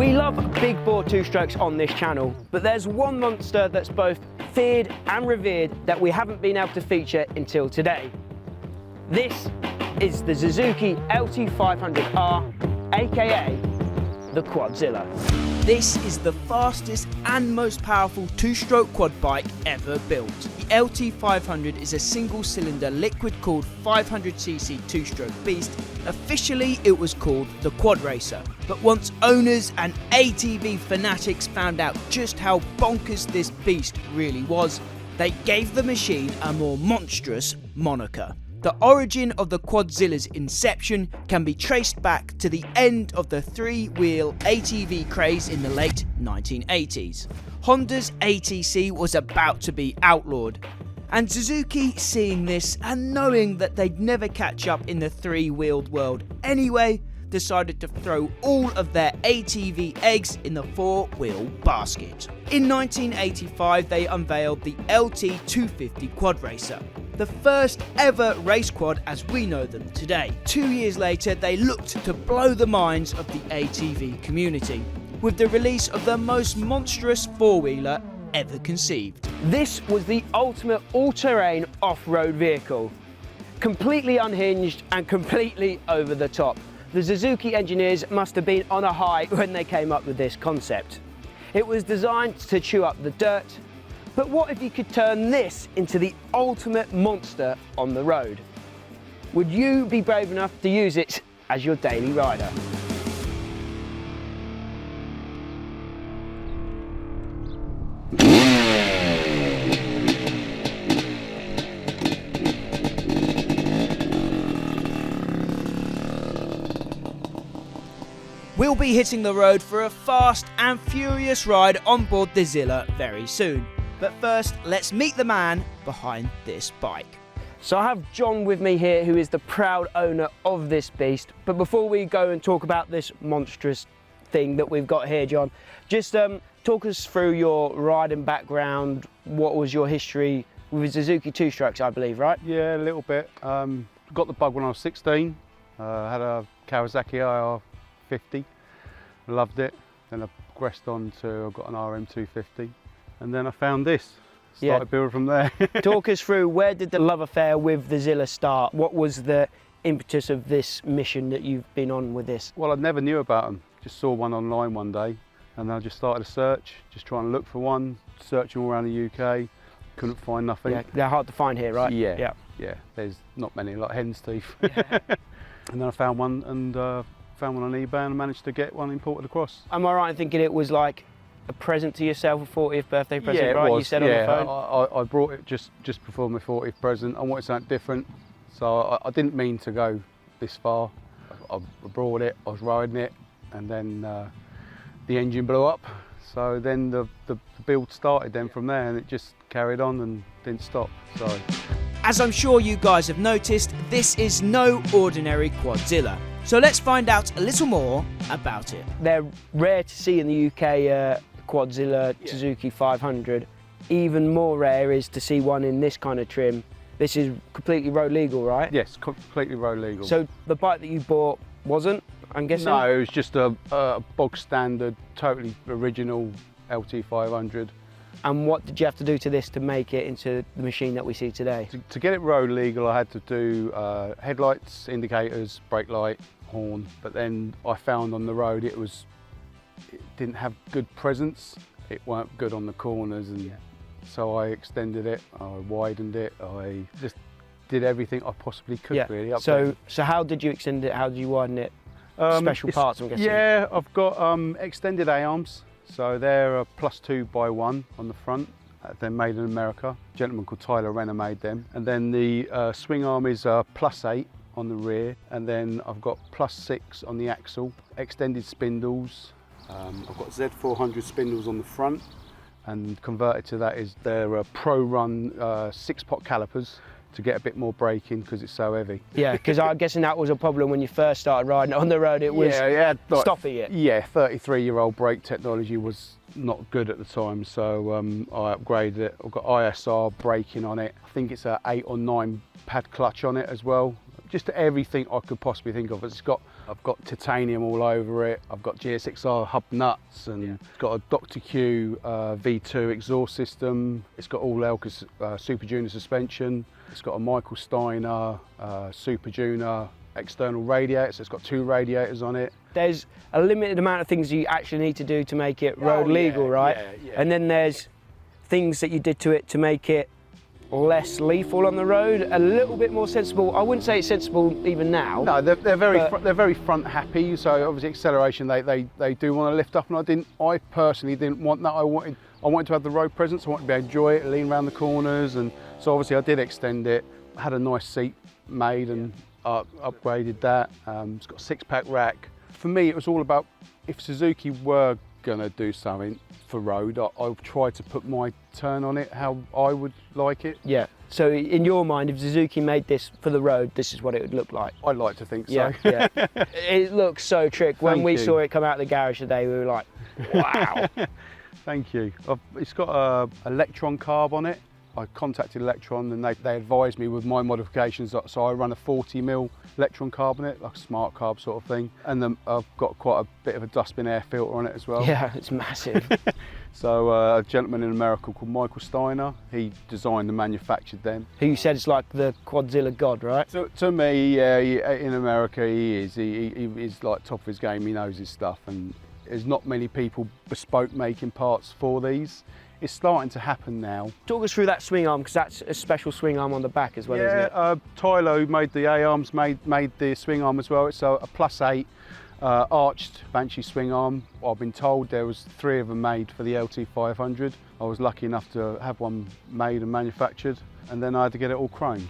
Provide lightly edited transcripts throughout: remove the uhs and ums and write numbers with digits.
We love big bore two-strokes on this channel, but there's one monster that's both feared and revered that we haven't been able to feature until today. This is the Suzuki LT500R, aka the Quadzilla. This is the fastest and most powerful two-stroke quad bike ever built. The LT500 is a single-cylinder liquid-cooled 500cc two-stroke beast. Officially, it was called the Quad Racer. But once owners and ATV fanatics found out just how bonkers this beast really was, they gave the machine a more monstrous moniker. The origin of the Quadzilla's inception can be traced back to the end of the three-wheel ATV craze in the late 1980s. Honda's ATC was about to be outlawed, and Suzuki, seeing this and knowing that they'd never catch up in the three-wheeled world anyway, decided to throw all of their ATV eggs in the four-wheel basket. In 1985, they unveiled the LT250 Quad Racer, the first ever race quad as we know them today. 2 years later, they looked to blow the minds of the ATV community with the release of the most monstrous four-wheeler ever conceived. This was the ultimate all-terrain off-road vehicle, completely unhinged and completely over the top. The Suzuki engineers must have been on a high when they came up with this concept. It was designed to chew up the dirt, but what if you could turn this into the ultimate monster on the road? Would you be brave enough to use it as your daily rider? We'll be hitting the road for a fast and furious ride on board the Zilla very soon. But first, let's meet the man behind this bike. So I have John with me here, who is the proud owner of this beast. But before we go and talk about this monstrous thing that we've got here, John, just talk us through your riding background. What was your history with Suzuki two-strokes, I believe, right? Yeah, a little bit. Got the bug when I was 16. Had a Kawasaki IR50. Loved it. Then I progressed on to, I got an RM250. And then I found this, started building from there. Talk us through, where did the love affair with the Zilla start? What was the impetus of this mission that you've been on with this? Well, I never knew about them. Just saw one online one day and I just started a search, just trying to look for one, searching all around the UK, couldn't find nothing. Yeah, they're hard to find here, right? Yeah, there's not many, like hen's teeth. Yeah. And then I found one and found one on eBay and managed to get one imported across. Am I right in thinking it was like a present to yourself, a 40th birthday present, yeah, right? Was. You said on the phone? I brought it just before my 40th present. I wanted something different, so I didn't mean to go this far. I brought it, I was riding it, and then the engine blew up. So then the build started then from there, and it just carried on and didn't stop. So, as I'm sure you guys have noticed, this is no ordinary Quadzilla. So let's find out a little more about it. They're rare to see in the UK, Quadzilla Suzuki 500. Even more rare is to see one in this kind of trim. This is completely road legal, right? Yes, completely road legal. So the bike that you bought wasn't, I'm guessing? No, it was just a bog standard, totally original LT500. And what did you have to do to this to make it into the machine that we see today? To get it road legal, I had to do headlights, indicators, brake light, horn. But then I found on the road it didn't have good presence. It weren't good on the corners, and so I extended it, I widened it, I just did everything I possibly could really. So how did you extend it? How did you widen it? Special parts, I'm guessing. Yeah, I've got extended A-arms. So they're a +2x1 on the front. They're made in America. A gentleman called Tyler Renner made them. And then the swing arm is a +8 on the rear. And then I've got +6 on the axle. Extended spindles. I've got Z400 spindles on the front. And converted to that is they're Pro Run 6-pot calipers to get a bit more braking because it's so heavy. Yeah, because I'm guessing that was a problem when you first started riding on the road. It was stopping it. Yeah, 33-year-old brake technology was not good at the time, so I upgraded it. I've got ISR braking on it. I think it's a 8 or 9 pad clutch on it as well. Just everything I could possibly think of. It's got I've got titanium all over it. I've got GSXR hub nuts, and it's got a Dr. Q V2 exhaust system. It's got all Elka's Super Junior suspension. It's got a Michael Steiner Super Junior external radiator, so it's got 2 radiators on it. There's a limited amount of things you actually need to do to make it road legal, right? Yeah. And then there's things that you did to it to make it less lethal on the road, a little bit more sensible. I wouldn't say it's sensible even now. No, they're very front happy. So obviously acceleration, they do want to lift up, and I personally didn't want that. I wanted to have the road presence. I wanted to be able to enjoy it, lean around the corners, and so obviously I did extend it. I had a nice seat made and upgraded that. It's got a 6-pack rack. For me, it was all about, if Suzuki were gonna do something for road, I'll try to put my turn on it how I would like it. Yeah. So in your mind, if Suzuki made this for the road, this is what it would look like. I'd like to think so. Yeah. It looks so trick. When we saw it come out of the garage today, we were like, wow. Thank you. It's got a Electron carb on it. I contacted Electron and they advised me with my modifications, so I run a 40mm Electron carb on it, like a smart carb sort of thing. And then I've got quite a bit of a dustbin air filter on it as well. Yeah, it's massive. So a gentleman in America called Michael Steiner, he designed and manufactured them. Who you said is like the Quadzilla god, right? To me, yeah, in America he is. He's like top of his game, he knows his stuff, and there's not many people bespoke making parts for these. It's starting to happen now. Talk us through that swing arm, because that's a special swing arm on the back as well, isn't it? Tyler, who made the A-arms, made the swing arm as well. It's a +8 arched Banshee swing arm. I've been told there was 3 of them made for the LT500. I was lucky enough to have one made and manufactured, and then I had to get it all chromed.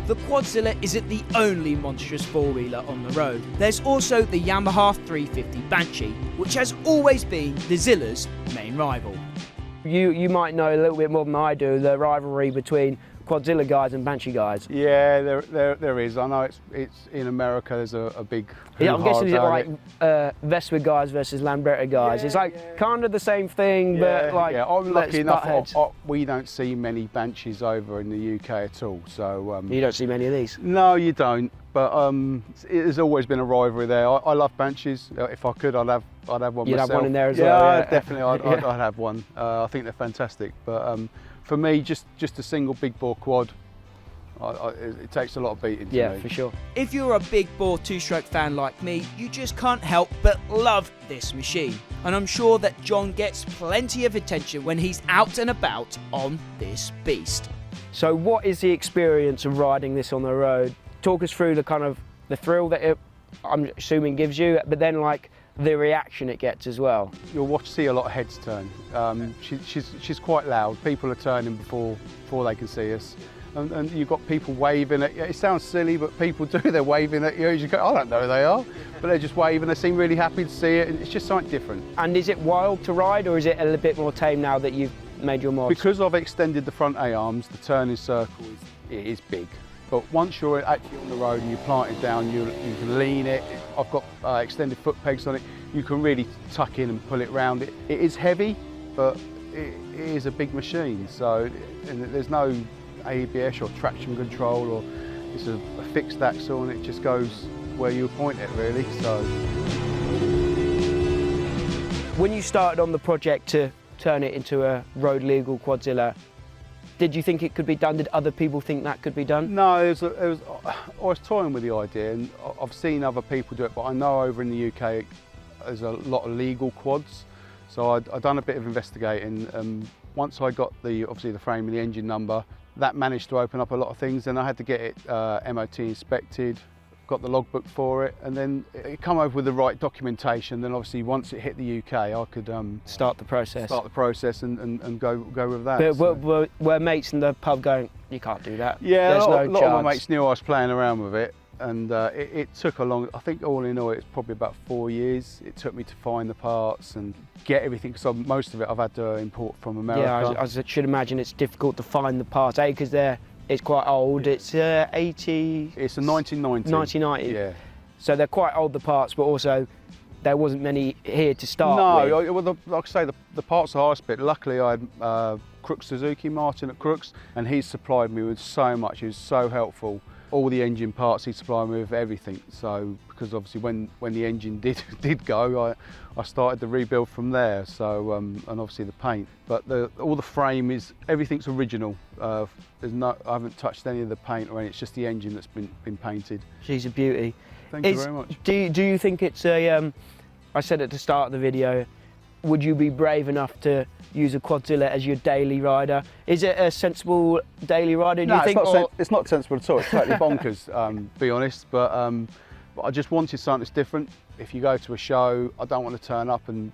The Quadzilla isn't the only monstrous four-wheeler on the road. There's also the Yamaha 350 Banshee, which has always been the Zilla's main rival. You might know a little bit more than I do, the rivalry between Quadzilla guys and Banshee guys. Yeah, there is. I know it's in America. There's a big. Yeah, I'm guessing it's like Vespa guys versus Lambretta guys. It's like kind of the same thing, but like. Yeah, I'm lucky enough. We don't see many Banshees over in the UK at all. So. You don't see many of these. No, you don't. But there's always been a rivalry there. I love Banshees. If I could, I'd have one You'd myself. have one in there as well. Yeah, definitely. I'd have one. I think they're fantastic. But for me, just a single big bore quad, it takes a lot of beating to me. Yeah, for sure. If you're a big bore two-stroke fan like me, you just can't help but love this machine. And I'm sure that John gets plenty of attention when he's out and about on this beast. So what is the experience of riding this on the road? Talk us through the kind of the thrill that it, I'm assuming, gives you, but then like the reaction it gets as well. You'll see a lot of heads turn. She's quite loud. People are turning before they can see us. And you've got people waving at you. It sounds silly, but people do. They're waving at you. You go, I don't know who they are, but they're just waving. They seem really happy to see it. It's just something different. And is it wild to ride, or is it a little bit more tame now that you've made your mods? Because I've extended the front A-arms, the turning circle is big. But once you're actually on the road and you plant it down, you can lean it. I've got extended foot pegs on it. You can really tuck in and pull it round. It is heavy, but it is a big machine. So there's no ABS or traction control, or it's a fixed axle, and it just goes where you point it, really. So when you started on the project to turn it into a road legal Quadzilla, did you think it could be done? Did other people think that could be done? No, I was toying with the idea, and I've seen other people do it, but I know over in the UK there's a lot of legal quads. So I'd done a bit of investigating. Once I got obviously the frame and the engine number, that managed to open up a lot of things. Then I had to get it MOT inspected, got the logbook for it, and then it come over with the right documentation. Then obviously once it hit the UK, I could start the process. And go with that. But were mates in the pub going, you can't do that? Yeah, there's a lot no chance. of my mates knew I was playing around with it, and it took a long. I think all in all, it's probably about 4 years. It took me to find the parts and get everything, because most of it I've had to import from America. Yeah, I should imagine it's difficult to find the parts, because it's quite old. It's 80. It's a 1990. 1990. Yeah. So they're quite old, the parts, but also there wasn't many here to start with. No, well, like I say, the parts are hard bit. Luckily, I had Crooks Suzuki, Martin at Crooks, and he supplied me with so much. He was so helpful. all the engine parts. He supplied me with everything. So because obviously when the engine did go, I started the rebuild from there. So and obviously the paint, but all the frame is, everything's original. I haven't touched any of the paint or anything. It's just the engine that's been painted. She's a beauty. Thank you very much. Do you think it's a? I said at the start of the video, would you be brave enough to use a Quadzilla as your daily rider? Is it a sensible daily rider, do you think? It's not sensible at all. It's totally bonkers, to be honest. But I just wanted something that's different. If you go to a show, I don't want to turn up and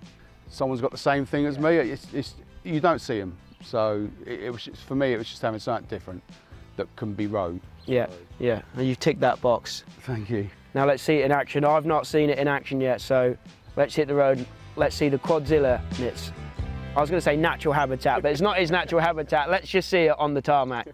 someone's got the same thing as me. You don't see them. So for me, it was just having something different that can be rode. Yeah, yeah, and you've ticked that box. Thank you. Now let's see it in action. I've not seen it in action yet, so let's hit the road. Let's see the Quadzilla in its, I was going to say natural habitat, but it's not his natural habitat. Let's just see it on the tarmac.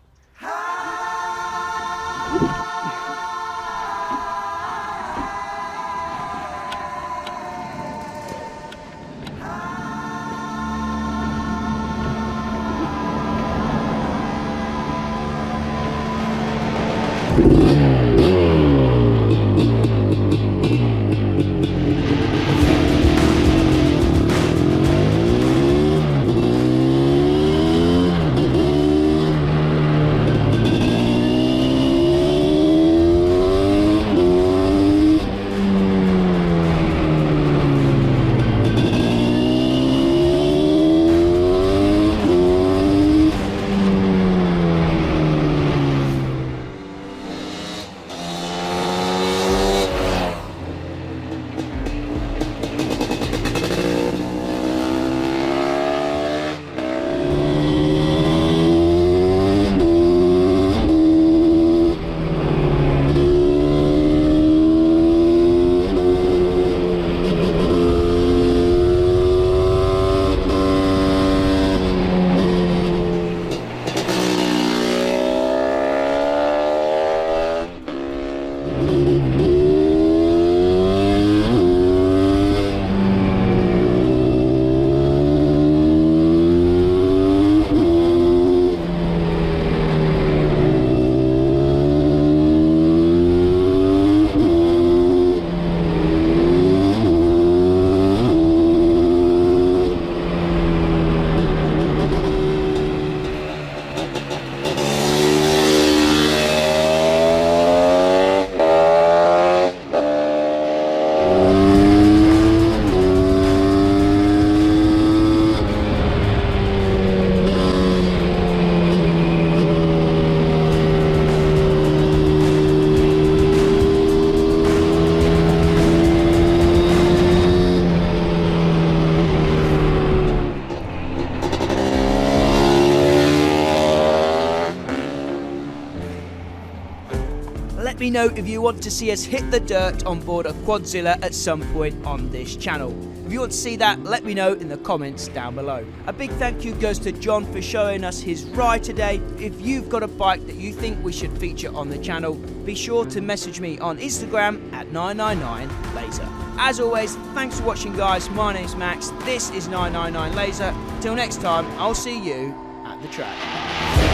Let me know if you want to see us hit the dirt on board a Quadzilla at some point on this channel. If you want to see that, let me know in the comments down below. A big thank you goes to John for showing us his ride today. If you've got a bike that you think we should feature on the channel, be sure to message me on Instagram at 999laser. As always, thanks for watching guys, my name's Max, this is 999laser. Till next time, I'll see you at the track.